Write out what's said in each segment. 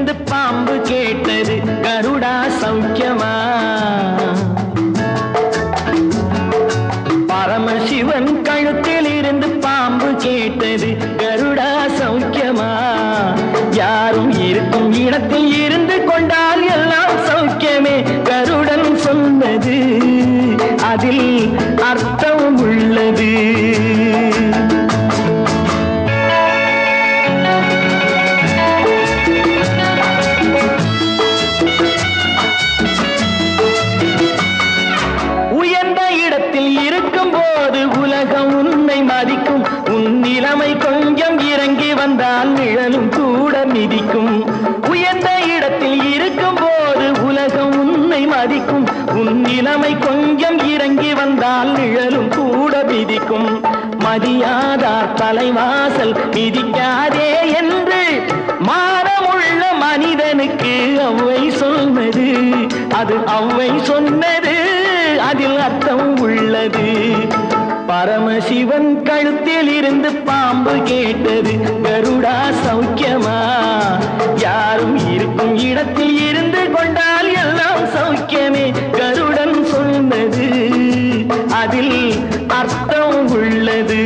இருந்து பாம்பு கேட்டது கருடா சௌக்கியமா? பரமசிவன் கழுத்தில் இருந்து பாம்பு கேட்டது கருடா சௌக்கியமா? யாரும் இருக்கும் இடத்தில் இருந்து கொண்டால் எல்லாம் சௌக்கியமே கருடன் சொன்னது, அதில் அர்த்தம் உள்ளது. உயர்ந்த இடத்தில் இருக்கும் போது உலகம் உன்னை மதிக்கும், உன் நிலைமை கொஞ்சம் இறங்கி வந்தால் நிழலும் கூட மிதிக்கும். உயர்ந்த இடத்தில் இருக்கும் போது உலகம் உன்னை மதிக்கும், உன் நிலைமை கொஞ்சம் இறங்கி வந்தால் நிழலும் கூட மிதிக்கும். மதியாதார் தலைவாசல் மிதிக்காதே என்று மானமுள்ள மனிதனுக்கு அவ்வை சொன்னது, அது அவ்வை சொன்னது, அதில் அர்த்தம் உள்ளது. பரமசிவன் கழுத்தில் இருந்து பாம்பு கேட்டது கருடா சௌக்கியமா? யாரும் இருக்கும் இடத்தில் இருந்து கொண்டால் எல்லாம் சௌக்கியமே கருடன் சொன்னது, அதில் அர்த்தம் உள்ளது.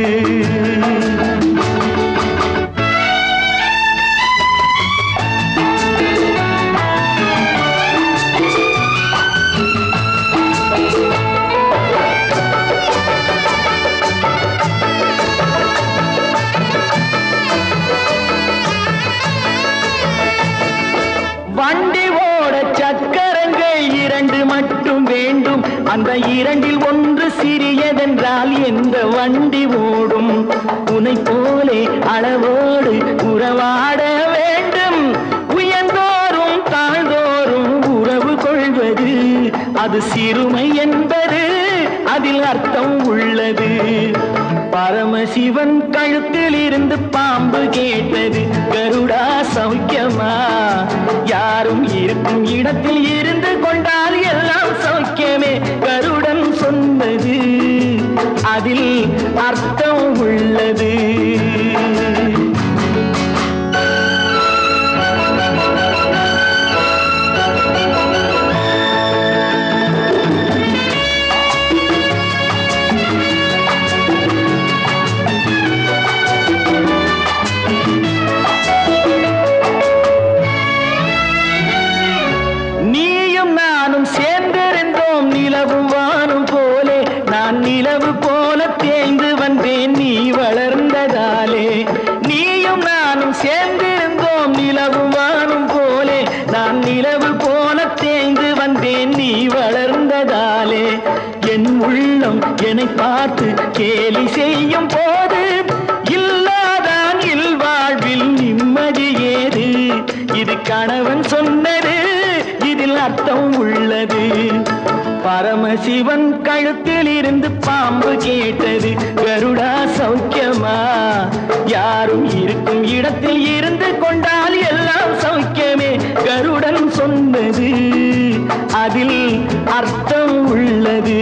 வண்டி ஓட சக்கரங்கள் இரண்டு மட்டும் வேண்டும், அந்த இரண்டில் ஒன்று சிறியதென்றால் எந்த வண்டி ஓடும்? உன்னை போலே அளவோடு உறவாட வேண்டும், உயர்ந்தோறும் தாழ்ந்தோறும் உறவு கொள்வது அது சிறுமை என்பது, அதில் அர்த்தம் உள்ளது. பரமசிவன் கழுத்தில் இருந்து பாம்பு கேட்டது கருடா சௌக்கியமா? யாரும் இருக்கும் இடத்தில் இருந்து கொண்டால் எல்லாம் சௌக்கியமே கருடன் சொன்னது, அதில் அர்த்தம் உள்ளது. நிலவு போல தேய்ந்து வந்தேன் நீ வளர்ந்ததாலே, நீயும் நானும் சேர்ந்திருந்தோம் நிலவும் வானும் போலே, நான் நிலவு போல தேய்ந்து வந்தேன் நீ வளர்ந்ததாலே. என் உள்ளம் என்னை பார்த்து கேலி செய்யும் போது இல்லாதான் இல்வாழ்வில் நிம்மதி ஏது? இது கணவன் சொன்னது, இதில் அர்த்தம் உள்ளது. பரமசிவன் கழுத்தில் இருந்து பாம்பு கேட்டது கருடா சௌக்கியமா? யாரும் இருக்கும் இடத்தில் இருந்து கொண்டால் எல்லாம் சௌக்கியமே கருடன் சொன்னது, அதில் அர்த்தம் உள்ளது.